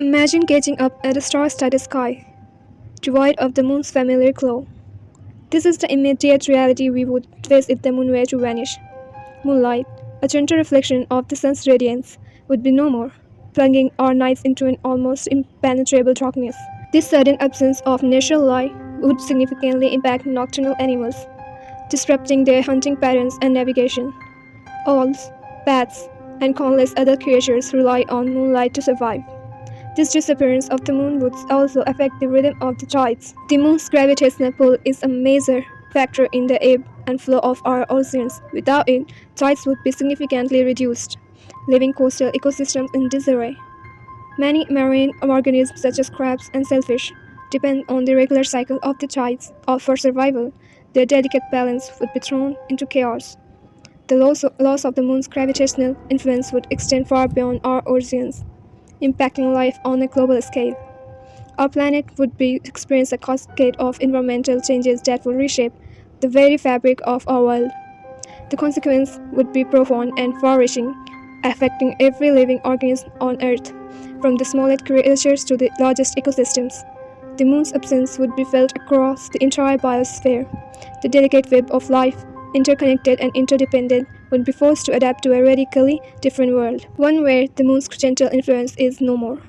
Imagine gazing up at a star-studded sky, devoid of the moon's familiar glow. This is the immediate reality we would face if the moon were to vanish. Moonlight, a gentle reflection of the sun's radiance, would be no more, plunging our nights into an almost impenetrable darkness. This sudden absence of natural light would significantly impact nocturnal animals, disrupting their hunting patterns and navigation. Owls, bats, and countless other creatures rely on moonlight to survive. This disappearance of the moon would also affect the rhythm of the tides. The moon's gravitational pull is a major factor in the ebb and flow of our oceans. Without it, tides would be significantly reduced, leaving coastal ecosystems in disarray. Many marine organisms such as crabs and shellfish depend on the regular cycle of the tides for survival. Their delicate balance would be thrown into chaos. The loss of the moon's gravitational influence would extend far beyond our oceans, impacting life on a global scale. Our planet would experience a cascade of environmental changes that would reshape the very fabric of our world. The consequence would be profound and far-reaching, affecting every living organism on Earth, from the smallest creatures to the largest ecosystems. The moon's absence would be felt across the entire biosphere. The delicate web of life, interconnected and interdependent, would be forced to adapt to a radically different world, one where the moon's gentle influence is no more.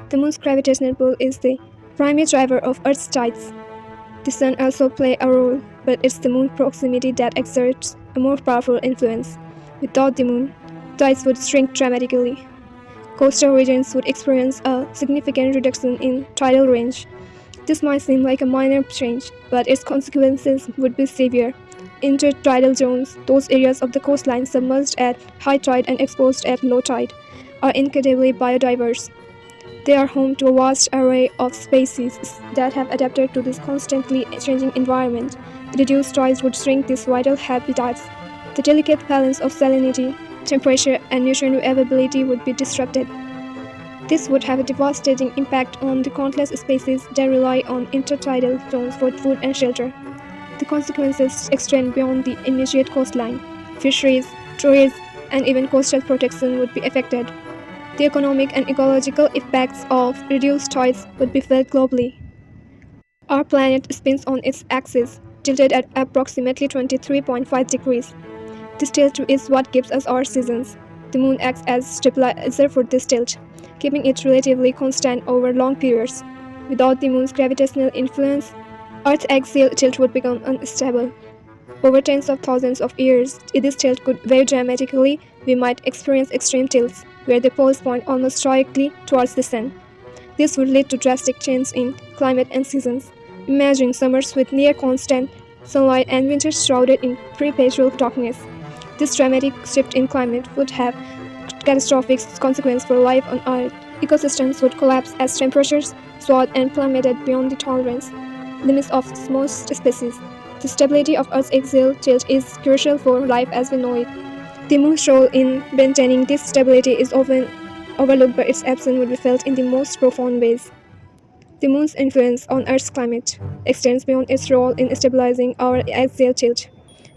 The moon's gravitational pull is the primary driver of Earth's tides. The sun also plays a role, but it's the moon's proximity that exerts a more powerful influence. Without the moon, tides would shrink dramatically. Coastal regions would experience a significant reduction in tidal range. This might seem like a minor change, but its consequences would be severe. Intertidal zones, those areas of the coastline submerged at high tide and exposed at low tide, are incredibly biodiverse. They are home to a vast array of species that have adapted to this constantly changing environment. Reduced tides would shrink these vital habitats. The delicate balance of salinity, temperature, and nutrient availability would be disrupted. This would have a devastating impact on the countless species that rely on intertidal zones for food and shelter. The consequences extend beyond the immediate coastline. Fisheries, tourism, and even coastal protection would be affected. The economic and ecological effects of reduced tides would be felt globally. Our planet spins on its axis, tilted at approximately 23.5 degrees. This tilt is what gives us our seasons. The moon acts as stabilizer for this tilt, keeping it relatively constant over long periods. Without the moon's gravitational influence, Earth's axial tilt would become unstable. Over tens of thousands of years, if this tilt could vary dramatically, we might experience extreme tilts, where the poles point almost directly towards the sun. This would lead to drastic changes in climate and seasons. Imagine summers with near constant sunlight and winters shrouded in perpetual darkness. This dramatic shift in climate would have catastrophic consequences for life on Earth. Ecosystems would collapse as temperatures soared and plummeted beyond the tolerance limits of most species. The stability of Earth's axial tilt is crucial for life as we know it. The moon's role in maintaining this stability is often overlooked, but its absence would be felt in the most profound ways. The moon's influence on Earth's climate extends beyond its role in stabilizing our axial tilt.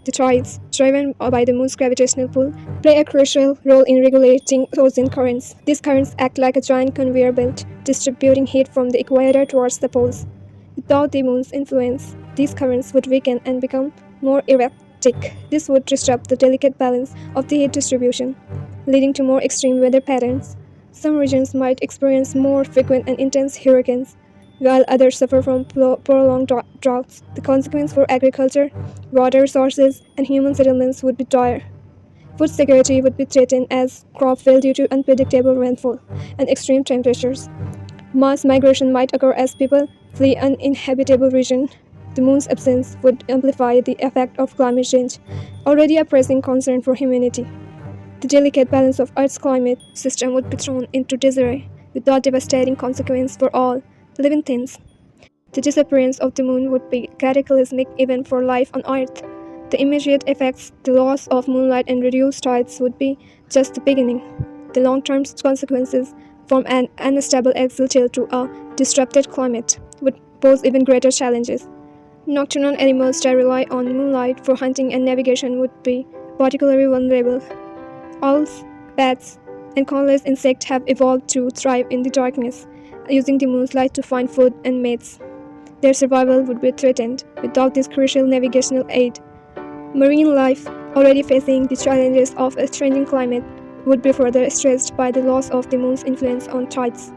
The tides, driven by the moon's gravitational pull, play a crucial role in regulating ocean currents. These currents act like a giant conveyor belt, distributing heat from the equator towards the poles. Without the moon's influence, these currents would weaken and become more erratic. This would disrupt the delicate balance of the heat distribution, leading to more extreme weather patterns. Some regions might experience more frequent and intense hurricanes, while others suffer from prolonged droughts. The consequence for agriculture, water resources, and human settlements would be dire. Food security would be threatened as crop fail due to unpredictable rainfall and extreme temperatures. Mass migration might occur as people flee uninhabitable regions. The moon's absence would amplify the effect of climate change, already a pressing concern for humanity. The delicate balance of Earth's climate system would be thrown into disarray, without devastating consequences for all living things. The disappearance of the moon would be a cataclysmic event for life on Earth. The immediate effects, the loss of moonlight and reduced tides, would be just the beginning. The long-term consequences, from an unstable axial tilt to a disrupted climate, would pose even greater challenges. Nocturnal animals that rely on moonlight for hunting and navigation would be particularly vulnerable. Owls, bats, and countless insects have evolved to thrive in the darkness, using the moon's light to find food and mates. Their survival would be threatened without this crucial navigational aid. Marine life, already facing the challenges of a changing climate, would be further stressed by the loss of the moon's influence on tides.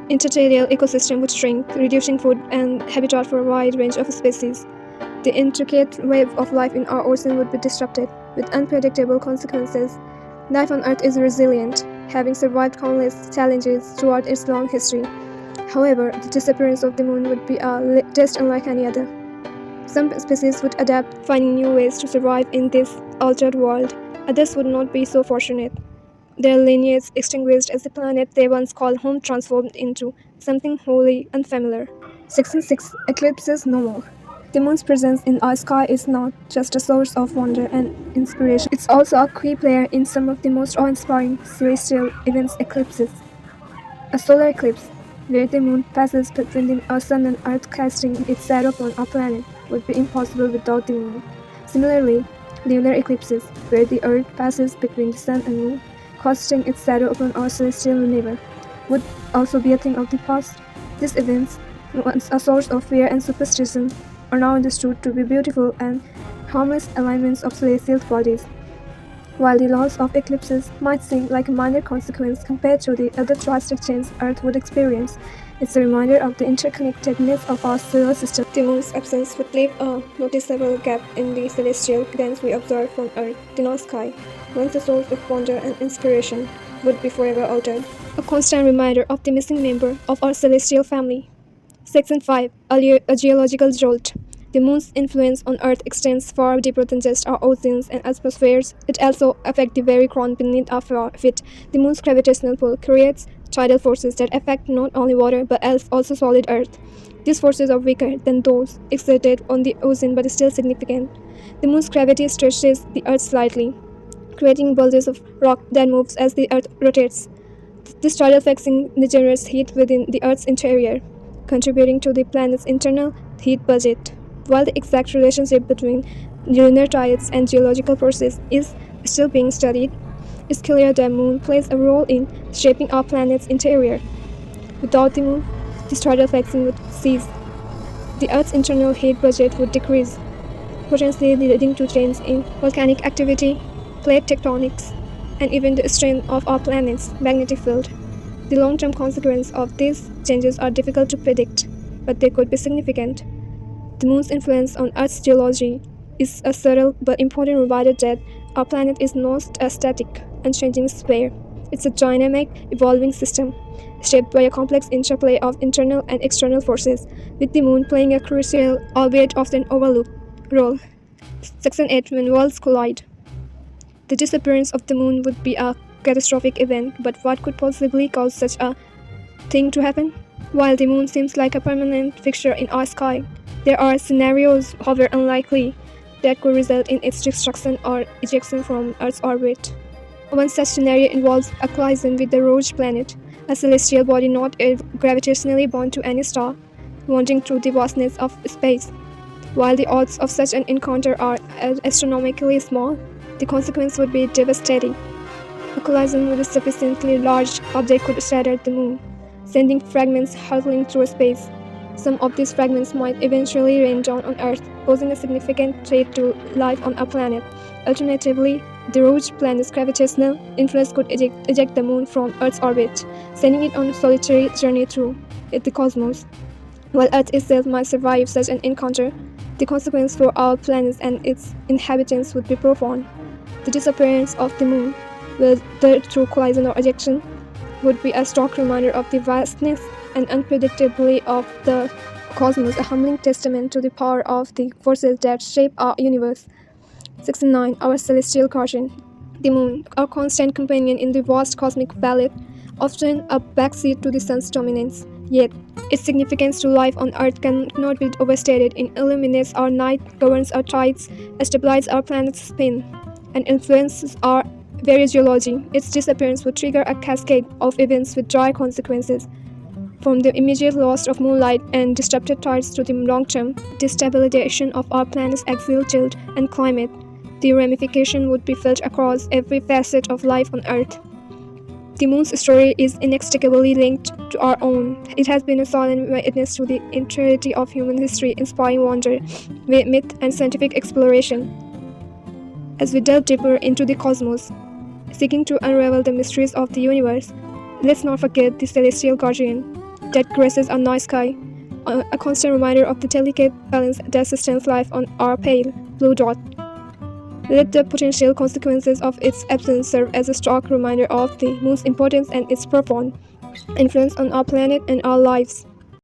Interterrestrial ecosystem would shrink, reducing food and habitat for a wide range of species. The intricate web of life in our ocean would be disrupted, with unpredictable consequences. Life on Earth is resilient, having survived countless challenges throughout its long history. However, the disappearance of the moon would be a test unlike any other. Some species would adapt, finding new ways to survive in this altered world. Others would not be so fortunate. Their lineage extinguished as the planet they once called home transformed into something wholly unfamiliar. Section 6. Eclipses no more. The moon's presence in our sky is not just a source of wonder and inspiration, it's also a key player in some of the most awe-inspiring celestial events. Eclipses. A solar eclipse, where the moon passes between our sun and Earth casting its shadow upon our planet, would be impossible without the moon. Similarly, lunar eclipses, where the Earth passes between the sun and moon, casting its shadow upon our celestial neighbor, would also be a thing of the past. These events, once a source of fear and superstition, are now understood to be beautiful and harmless alignments of celestial bodies. While the loss of eclipses might seem like a minor consequence compared to the other drastic changes Earth would experience, it's a reminder of the interconnectedness of our solar system. The moon's absence would leave a noticeable gap in the celestial dance we observe from Earth. The night sky, once a source of wonder and inspiration, would be forever altered. A constant reminder of the missing member of our celestial family. Section 5. A geological jolt. The moon's influence on Earth extends far deeper than just our oceans and atmospheres. It also affects the very ground beneath our feet. The moon's gravitational pull creates tidal forces that affect not only water but also solid Earth. These forces are weaker than those exerted on the ocean but still significant. The moon's gravity stretches the Earth slightly, creating bulges of rock that moves as the Earth rotates. This tidal fixing generates heat within the Earth's interior, contributing to the planet's internal heat budget. While the exact relationship between lunar tides and geological processes is still being studied, it's clear that the moon plays a role in shaping our planet's interior. Without the moon, this tidal fixing would cease. The Earth's internal heat budget would decrease, potentially leading to changes in volcanic activity, plate tectonics, and even the strength of our planet's magnetic field. The long-term consequences of these changes are difficult to predict, but they could be significant. The moon's influence on Earth's geology is a subtle but important reminder that our planet is not a static, unchanging sphere. It's a dynamic, evolving system, shaped by a complex interplay of internal and external forces, with the moon playing a crucial, albeit often overlooked, role. Section 8. When worlds collide. The disappearance of the moon would be a catastrophic event, but what could possibly cause such a thing to happen? While the moon seems like a permanent fixture in our sky, there are scenarios, however unlikely, that could result in its destruction or ejection from Earth's orbit. One such scenario involves a collision with the Rogue Planet, a celestial body not gravitationally bound to any star, wandering through the vastness of space. While the odds of such an encounter are astronomically small, the consequence would be devastating. A collision with a sufficiently large object could shatter the moon, sending fragments hurtling through space. Some of these fragments might eventually rain down on Earth, posing a significant threat to life on our planet. Alternatively, the Rogue Planet's gravitational influence could eject the moon from Earth's orbit, sending it on a solitary journey through the cosmos. While Earth itself might survive such an encounter, the consequence for our planet and its inhabitants would be profound. The disappearance of the moon, whether through collision or ejection, would be a stark reminder of the vastness and unpredictability of the cosmos, a humbling testament to the power of the forces that shape our universe. Section 9. Our celestial guardian. The moon, our constant companion in the vast cosmic ballet, often a backseat to the sun's dominance. Yet, its significance to life on Earth cannot be overstated. It illuminates our night, governs our tides, stabilizes our planet's spin, and influences our very geology. Its disappearance would trigger a cascade of events with dire consequences, from the immediate loss of moonlight and disrupted tides to the long-term destabilization of our planet's axial tilt and climate. The ramification would be felt across every facet of life on Earth. The moon's story is inextricably linked to our own. It has been a solemn witness to the entirety of human history, inspiring wonder, myth, and scientific exploration. As we delve deeper into the cosmos, seeking to unravel the mysteries of the universe, let's not forget the celestial guardian that graces our night sky, a constant reminder of the delicate balance that sustains life on our pale blue dot. Let the potential consequences of its absence serve as a stark reminder of the moon's importance and its profound influence on our planet and our lives.